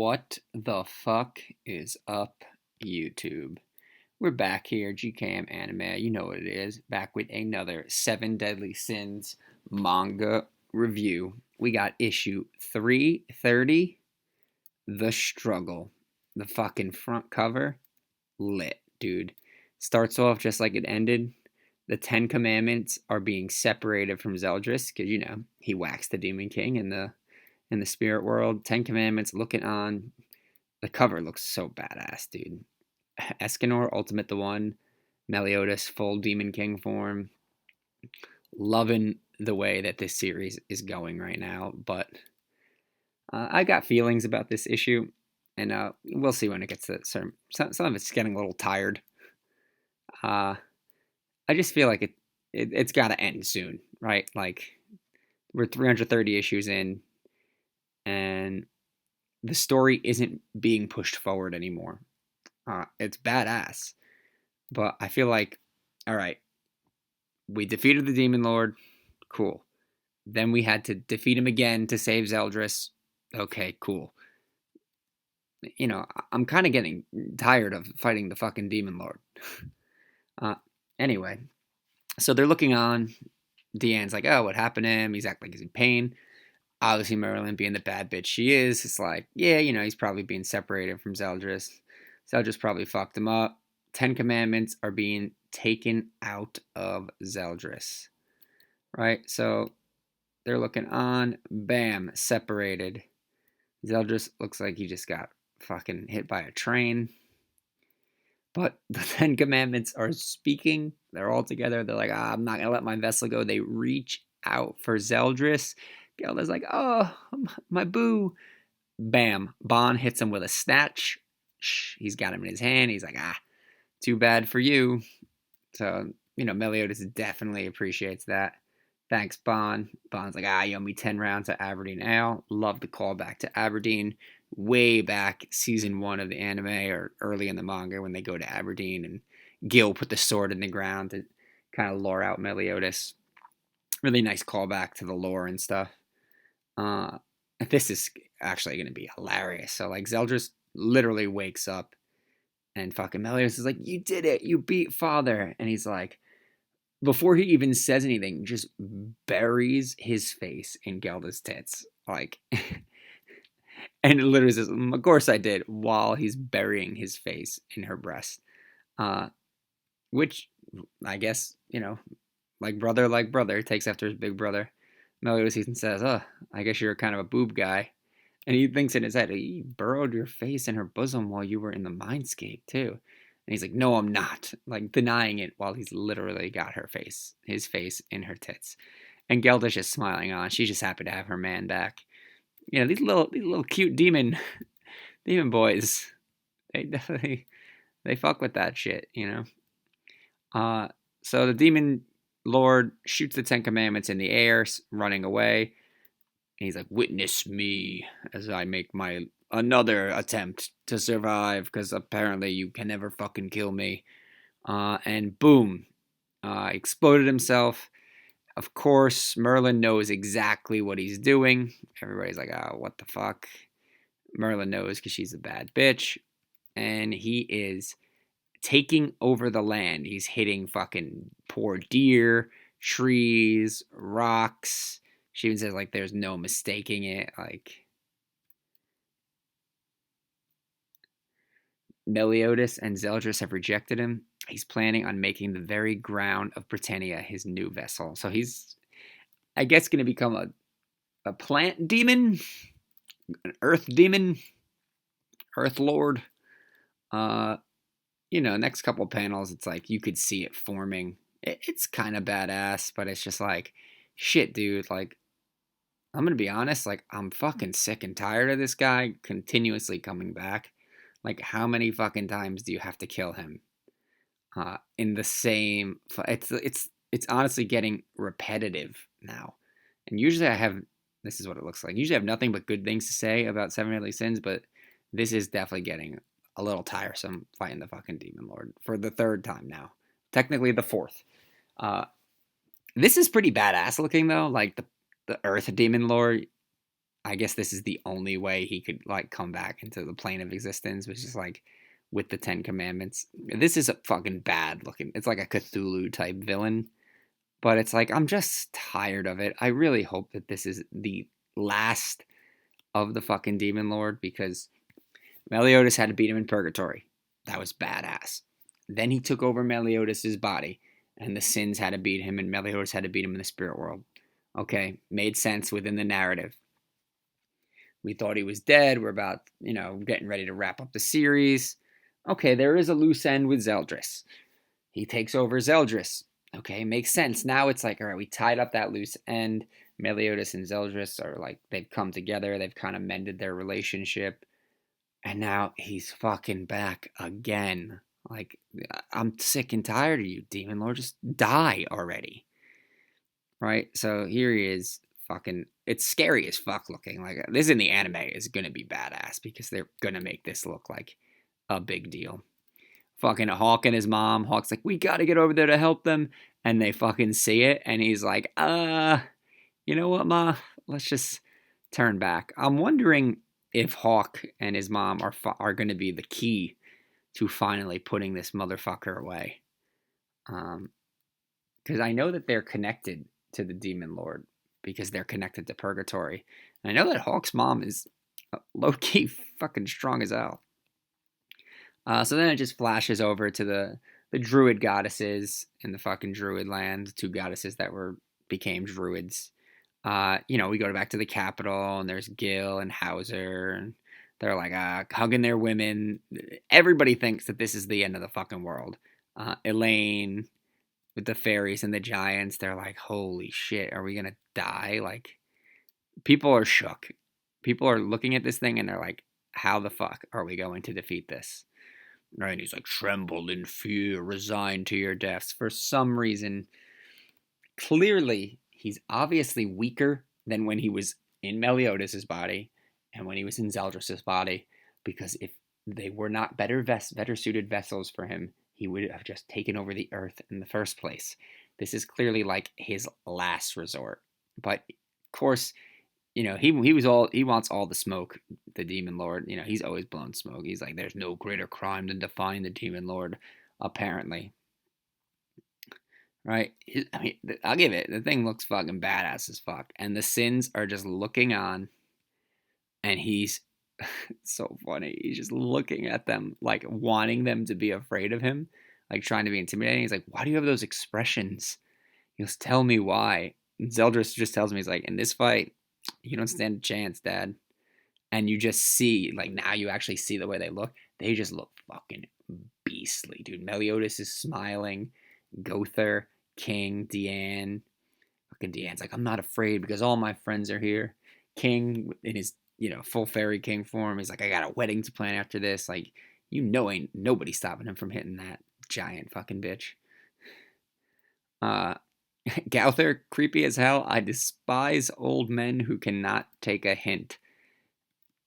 What the fuck is up, YouTube? We're back here, GKM Anime. You know what it is. Back with another Seven Deadly Sins manga review. We got issue 330, The Struggle. The fucking front cover, lit, dude. Starts off just like it ended. The Ten Commandments are being separated from Zeldris because he waxed the Demon King in the spirit world. Ten Commandments looking on. The cover looks so badass, dude. Escanor, Ultimate the One, Meliodas, full Demon King form. Loving the way that this series is going right now, but I got feelings about this issue, and we'll see when it gets to some of it's getting a little tired. I just feel like it's got to end soon, right? Like we're 330 issues in, and the story isn't being pushed forward anymore. It's badass, but I feel like, all right, we defeated the Demon Lord, cool. Then we had to defeat him again to save Zeldris. Okay, cool. I'm kind of getting tired of fighting the fucking Demon Lord. Anyway, so they're looking on. Deanne's like, oh, what happened to him? He's acting like he's in pain. Obviously, Merlin, being the bad bitch she is, it's like, yeah, he's probably being separated from Zeldris. Zeldris probably fucked him up. 10 Commandments are being taken out of Zeldris. Right? So they're looking on. Bam. Separated. Zeldris looks like he just got fucking hit by a train. But the 10 Commandments are speaking. They're all together. They're like, I'm not going to let my vessel go. They reach out for Zeldris. Gelder's like, oh, my boo. Bam. Bon hits him with a snatch. He's got him in his hand. He's like, too bad for you. So, Meliodas definitely appreciates that. Thanks, Bon. Bon's like, you owe me 10 rounds of Aberdeen Ale. Love the callback to Aberdeen. Way back season 1 of the anime or early in the manga when they go to Aberdeen and Gil put the sword in the ground to kind of lure out Meliodas. Really nice callback to the lore and stuff. This is actually going to be hilarious. So, like, Zeldris literally wakes up and fucking Meliodas is like, you did it. You beat father. And he's like, before he even says anything, just buries his face in Gelda's tits. Like, and it literally says, of course I did, while he's burying his face in her breast. Which, I guess, like brother, takes after his big brother. Meliodas even says, I guess you're kind of a boob guy. And he thinks in his head, he burrowed your face in her bosom while you were in the mindscape, too. And he's like, no, I'm not. Like, denying it while he's literally got his face in her tits. And Gelda's just smiling on. She's just happy to have her man back. These little cute demon boys, they definitely, they fuck with that shit, So the demon lord shoots the 10 Commandments in the air, running away. And he's like, witness me as I make my another attempt to survive, because apparently you can never fucking kill me. And boom, exploded himself. Of course, Merlin knows exactly what he's doing. Everybody's like, what the fuck? Merlin knows because she's a bad bitch. And he is taking over the land. He's hitting fucking poor deer, trees, rocks. She even says, like, there's no mistaking it. Like, Meliodas and Zeldris have rejected him. He's planning on making the very ground of Britannia his new vessel. So he's, I guess, going to become a plant demon, an earth demon, earth lord. Next couple panels, it's like you could see it forming. It's kind of badass, but it's just like, shit, dude. Like, I'm going to be honest, like, I'm fucking sick and tired of this guy continuously coming back. Like, how many fucking times do you have to kill him? In the same... It's honestly getting repetitive now. And usually this is what it looks like. Usually I have nothing but good things to say about Seven Deadly Sins, but this is definitely getting a little tiresome fighting the fucking Demon Lord for the 3rd time now. Technically the 4th. This is pretty badass looking, though. Like, the Earth Demon Lord, I guess this is the only way he could like come back into the plane of existence, which is like with the Ten Commandments. This is a fucking bad looking. It's like a Cthulhu type villain, but it's like I'm just tired of it. I really hope that this is the last of the fucking Demon Lord because Meliodas had to beat him in Purgatory. That was badass. Then he took over Meliodas' body, and the sins had to beat him, and Meliodas had to beat him in the spirit world. Okay, made sense within the narrative. We thought he was dead. We're about, getting ready to wrap up the series. Okay, there is a loose end with Zeldris. He takes over Zeldris. Okay, makes sense. Now it's like, all right, we tied up that loose end. Meliodas and Zeldris are like, they've come together. They've kind of mended their relationship. And now he's fucking back again. Like, I'm sick and tired of you, Demon Lord. Just die already. Right? So here he is. Fucking, it's scary as fuck looking. Like, this in the anime is gonna be badass because they're gonna make this look like a big deal. Fucking Hawk and his mom. Hawk's like, we gotta get over there to help them. And they fucking see it. And he's like, you know what, Ma? Let's just turn back. I'm wondering if Hawk and his mom are going to be the key to finally putting this motherfucker away. Because I know that they're connected to the Demon Lord because they're connected to Purgatory. And I know that Hawk's mom is low-key fucking strong as hell. So then it just flashes over to the druid goddesses in the fucking druid land, two goddesses that became druids. We go back to the capital, and there's Gil and Hauser, and they're like hugging their women. Everybody thinks that this is the end of the fucking world. Elaine with the fairies and the giants, they're like, holy shit, are we gonna die? Like, people are shook. People are looking at this thing and they're like, how the fuck are we going to defeat this? Right? And he's like, tremble in fear, resign to your deaths. For some reason, clearly, he's obviously weaker than when he was in Meliodas' body and when he was in Zeldris' body, because if they were not better suited vessels for him, he would have just taken over the earth in the first place. This is clearly like his last resort. But of course, he wants all the smoke, the Demon Lord. He's always blown smoke. He's like, there's no greater crime than defying the Demon Lord, apparently. Right? I mean, I'll give it. The thing looks fucking badass as fuck. And the sins are just looking on. And he's so funny. He's just looking at them, like wanting them to be afraid of him, like trying to be intimidating. He's like, why do you have those expressions? He goes, tell me why. And Zeldris just tells me, he's like, in this fight, you don't stand a chance, Dad. And you just see, like, now you actually see the way they look. They just look fucking beastly, dude. Meliodas is smiling. Gother, King, Deanne. Fucking Deanne's like, I'm not afraid because all my friends are here. King, in his, full fairy king form, he's like, I got a wedding to plan after this. Like, ain't nobody stopping him from hitting that giant fucking bitch. Gowther, creepy as hell. I despise old men who cannot take a hint.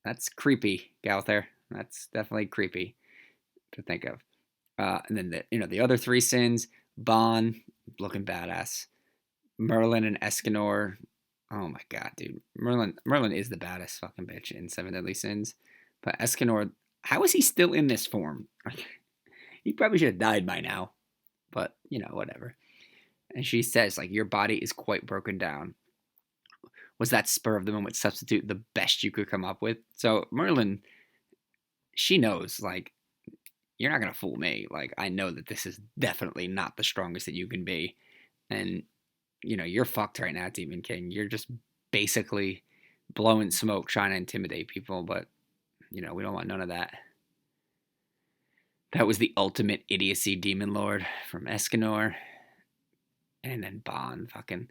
That's creepy, Gowther. That's definitely creepy to think of. And then the other three sins, Bon, looking badass. Merlin and Escanor. Oh my god, dude. Merlin is the baddest fucking bitch in Seven Deadly Sins. But Escanor, how is he still in this form? He probably should have died by now. But, whatever. And she says, like, your body is quite broken down. Was that spur of the moment substitute the best you could come up with? So Merlin, she knows, like, you're not going to fool me. Like, I know that this is definitely not the strongest that you can be. And, you're fucked right now, Demon King. You're just basically blowing smoke, trying to intimidate people. But, we don't want none of that. That was the ultimate idiocy, Demon Lord from Escanor. And then Bond fucking,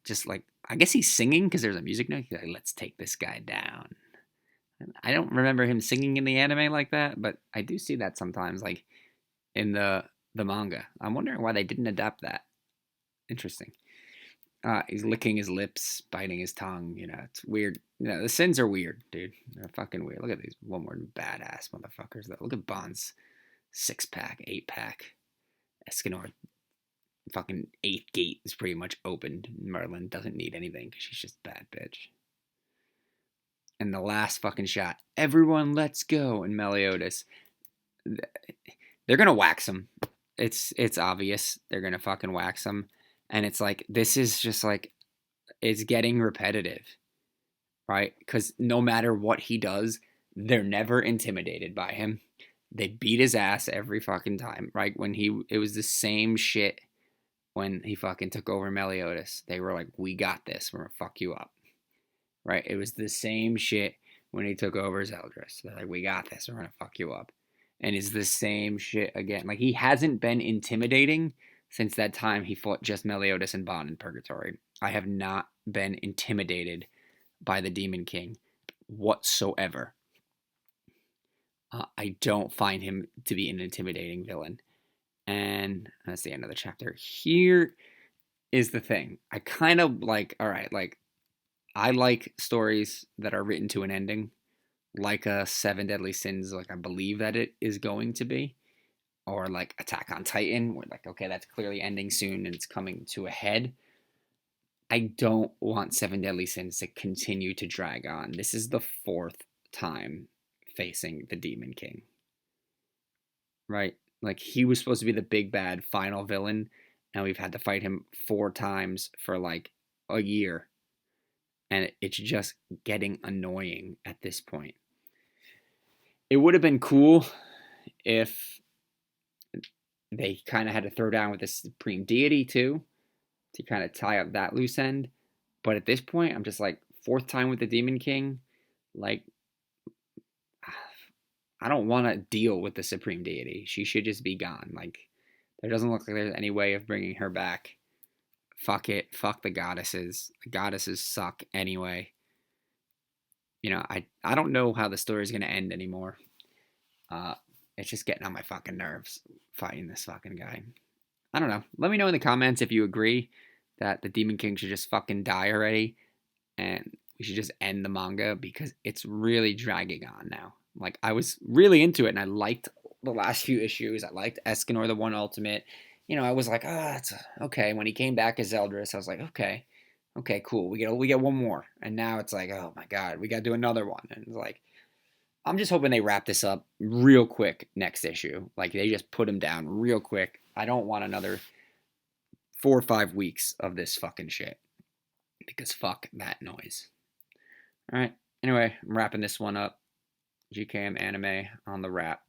just like, I guess he's singing because there's a music note. He's like, let's take this guy down. I don't remember him singing in the anime like that, but I do see that sometimes, like in the manga. I'm wondering why they didn't adapt that. Interesting. He's licking his lips, biting his tongue. It's weird. The sins are weird, dude. They're fucking weird. Look at these one more badass motherfuckers. Look at Bond's 6-pack, 8-pack. Escanor, fucking 8th gate is pretty much opened. Merlin doesn't need anything because she's just a bad bitch. And the last fucking shot, everyone let's go. And Meliodas, they're gonna wax him. It's obvious they're gonna fucking wax him. And it's like this is just like it's getting repetitive, right? Because no matter what he does, they're never intimidated by him. They beat his ass every fucking time, right? It was the same shit when he fucking took over Meliodas. They were like, "We got this. We're gonna fuck you up," right? It was the same shit when he took over Zeldris. They're like, "We got this. We're gonna fuck you up," and it's the same shit again. Like he hasn't been intimidating since that time he fought just Meliodas and Bond in Purgatory. I have not been intimidated by the Demon King whatsoever. I don't find him to be an intimidating villain. And that's the end of the chapter. Here is the thing. I kind of like, all right, like, I like stories that are written to an ending, like a Seven Deadly Sins, like I believe that it is going to be, or like Attack on Titan, where like, okay, that's clearly ending soon and it's coming to a head. I don't want Seven Deadly Sins to continue to drag on. This is the fourth time facing the Demon King, right? Like he was supposed to be the big bad final villain, and we've had to fight him four times for like a year, and it's just getting annoying at this point. It would have been cool if they kind of had to throw down with the Supreme Deity too to kind of tie up that loose end. But at this point, I'm just like fourth time with the Demon King. Like I don't want to deal with the Supreme Deity. She should just be gone. Like there doesn't look like there's any way of bringing her back. Fuck it. Fuck the goddesses. The goddesses suck anyway. You know, I don't know how the story's gonna end anymore. Uh, it's just getting on my fucking nerves fighting this fucking guy. I don't know. Let me know in the comments if you agree that the Demon King should just fucking die already and we should just end the manga because it's really dragging on now. Like I was really into it and I liked the last few issues. I liked Escanor the One Ultimate. You know, I was like, it's okay. When he came back as Zeldris, I was like, okay, cool. We get one more, and now it's like, oh my god, we got to do another one. And it's like, I'm just hoping they wrap this up real quick next issue. Like they just put him down real quick. I don't want another 4 or 5 weeks of this fucking shit because fuck that noise. All right. Anyway, I'm wrapping this one up. GKM Anime on the wrap.